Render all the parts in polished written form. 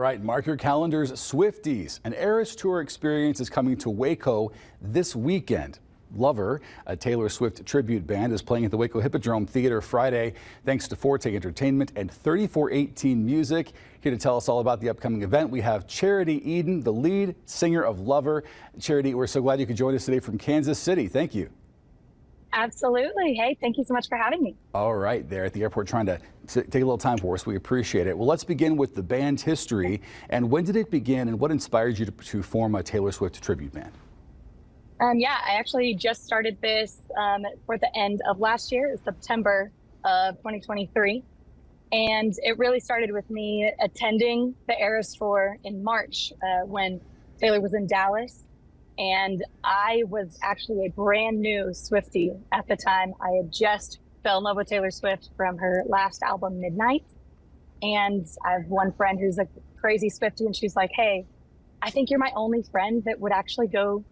Right, mark your calendars. Swifties, an Eras Tour experience is coming to Waco this weekend. Lover, a Taylor Swift tribute band, is playing at the Waco Hippodrome Theater Friday thanks to Forte Entertainment and 3418 Music. Here to tell us all about the upcoming event, we have Charity Eden, the lead singer of Lover. Charity, we're so glad you could join us today from Kansas City. Thank you. Absolutely. Hey, thank you so much for having me. All right, there at the airport trying to take a little time for us. We appreciate it. Well, let's begin with the band's history. And when did it begin and what inspired you to form a Taylor Swift tribute band? Yeah, I actually just started this for the end of last year, September of 2023. And it really started with me attending the Eras Tour in March when Taylor was in Dallas. And I was actually a brand new Swiftie at the time. I had just fell in love with Taylor Swift from her last album, Midnight. And I have one friend who's a crazy Swiftie, and she's like, hey, I think you're my only friend that would actually go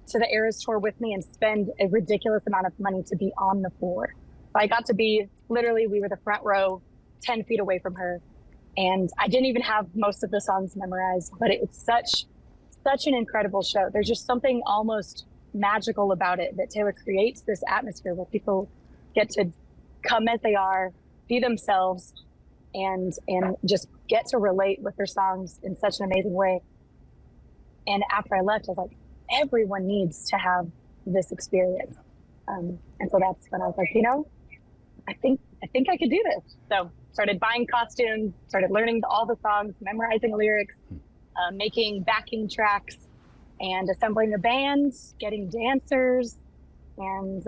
to the Eras Tour with me and spend a ridiculous amount of money to be on the floor. So I got to be, literally, we were the front row, 10 feet away from her. And I didn't even have most of the songs memorized, but it's such an incredible show. There's just something almost magical about it, that Taylor creates this atmosphere where people get to come as they are, be themselves, and just get to relate with their songs in such an amazing way. And after I left, I was like, everyone needs to have this experience. And so that's when I was like, I think I could do this. So started buying costumes, started learning all the songs, memorizing lyrics, making backing tracks, and assembling a band, getting dancers, and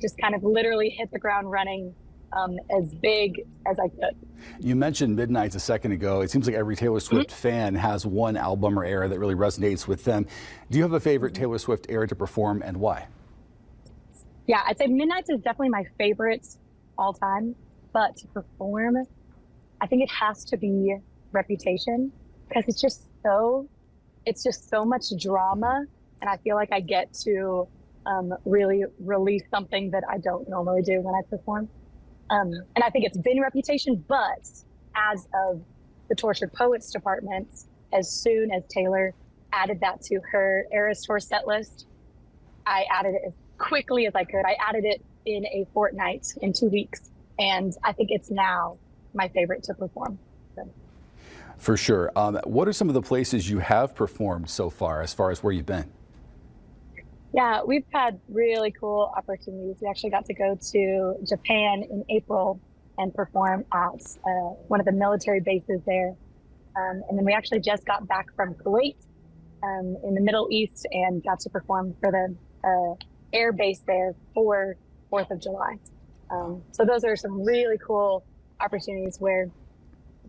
just kind of literally hit the ground running as big as I could. You mentioned Midnight a second ago. It seems like every Taylor Swift fan has one album or era that really resonates with them. Do you have a favorite Taylor Swift era to perform, and why? Yeah, I'd say Midnight is definitely my favorite all time, but to perform, I think it has to be Reputation, because it's just so much drama, and I feel like I get to really release something that I don't normally do when I perform. And I think it's been Reputation, but as of the Tortured Poets department, as soon as Taylor added that to her Eras Tour set list, I added it as quickly as I could. I added it in a fortnight, in 2 weeks, and I think it's now my favorite to perform. So. For sure. What are some of the places you have performed so far as where you've been? Yeah, we've had really cool opportunities. We actually got to go to Japan in April and perform at one of the military bases there. And then we actually just got back from Kuwait in the Middle East and got to perform for the air base there for 4th of July. So those are some really cool opportunities where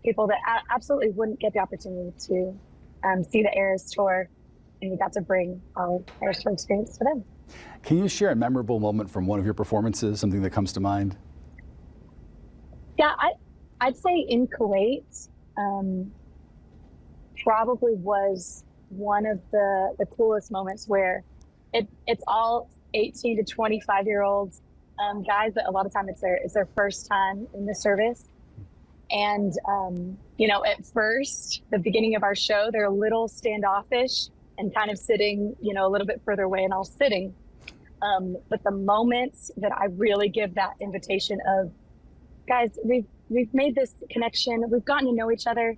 people that absolutely wouldn't get the opportunity to see the Eras Tour, and we got to bring our Eras Tour experience to them. Can you share a memorable moment from one of your performances, something that comes to mind? Yeah, I'd say in Kuwait, probably was one of the coolest moments, where it's all 18 to 25-year-olds guys that a lot of time it's their first time in the service. And, at first, the beginning of our show, they're a little standoffish and kind of sitting, a little bit further away and all sitting. But the moment that I really give that invitation of, guys, we've made this connection. We've gotten to know each other.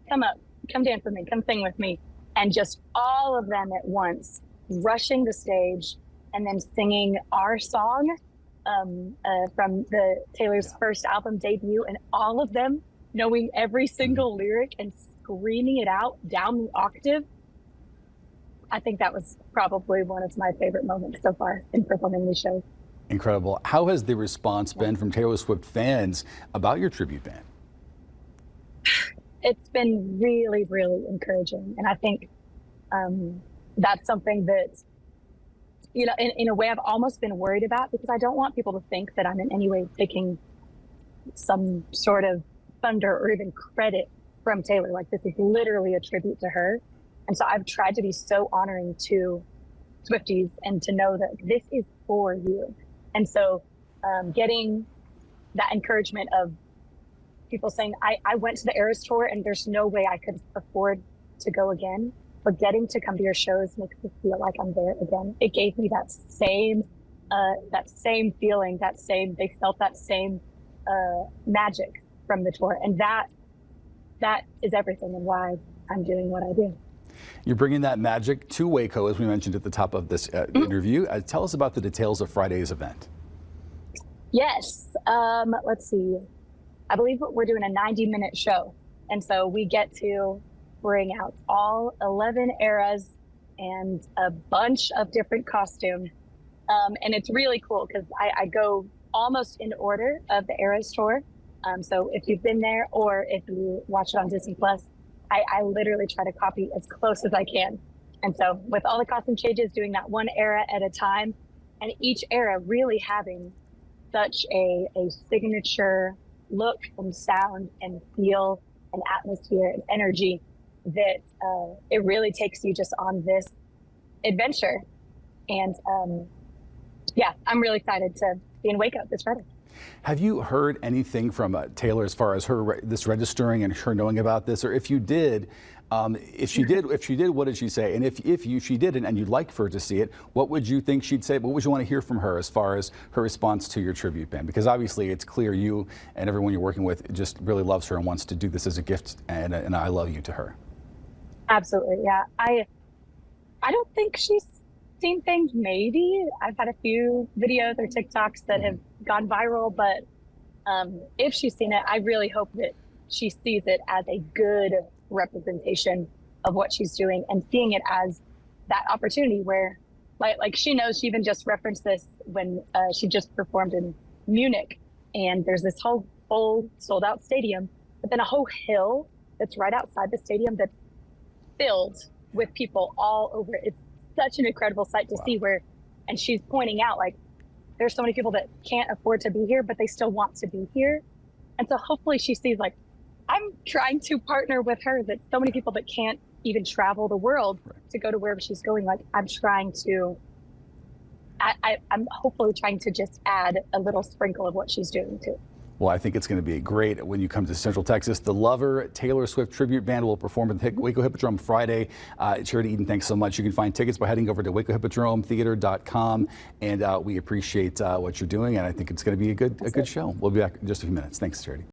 Come up, come dance with me, come sing with me. And just all of them at once rushing the stage and then singing our song from Taylor's first album debut, and all of them knowing every single lyric and screaming it out down the octave. I think that was probably one of my favorite moments so far in performing these shows. Incredible. How has the response been from Taylor Swift fans about your tribute band? It's been really, really encouraging. And I think that's something that, in a way I've almost been worried about, because I don't want people to think that I'm in any way taking some sort of thunder or even credit from Taylor. Like, this is literally a tribute to her. And so I've tried to be so honoring to Swifties and to know that this is for you. And so getting that encouragement of people saying, I went to the Eras tour and there's no way I could afford to go again. But getting to come to your shows makes me feel like I'm there again. It gave me that same feeling, they felt that same magic from the tour. And that is everything and why I'm doing what I do. You're bringing that magic to Waco, as we mentioned at the top of this interview. Tell us about the details of Friday's event. Yes. Let's see. I believe we're doing a 90-minute show. And so we get to bring out all 11 eras and a bunch of different costumes. And it's really cool because I go almost in order of the Eras tour. So if you've been there or if you watch it on Disney Plus, I literally try to copy as close as I can. And so with all the costume changes, doing that one era at a time, and each era really having such a signature look and sound and feel and atmosphere and energy that it really takes you just on this adventure. And yeah, I'm really excited to be in Waco this Friday. Have you heard anything from Taylor as far as her this registering and her knowing about this, or if you did, if she did, what did she say? And if she didn't, and you'd like for her to see it, what would you think she'd say? What would you want to hear from her as far as her response to your tribute band? Because obviously it's clear you and everyone you're working with just really loves her and wants to do this as a gift and I love you to her. Absolutely, yeah. I don't think she's seen things. Maybe I've had a few videos or TikToks that have gone viral, but if she's seen it, I really hope that she sees it as a good representation of what she's doing and seeing it as that opportunity where like she knows. She even just referenced this when she just performed in Munich, and there's this whole full sold out stadium, but then a whole hill that's right outside the stadium that's filled with people all over. It's such an incredible sight to see and she's pointing out like there's so many people that can't afford to be here, but they still want to be here. And so hopefully she sees like, I'm trying to partner with her, that so many people that can't even travel the world to go to wherever she's going. Like I'm hopefully trying to just add a little sprinkle of what she's doing too. Well, I think it's going to be great when you come to Central Texas. The Lover Taylor Swift Tribute Band will perform at the Waco Hippodrome Friday. Charity Eden, thanks so much. You can find tickets by heading over to wacohippodrometheater.com. And we appreciate what you're doing, and I think it's going to be a good show. We'll be back in just a few minutes. Thanks, Charity.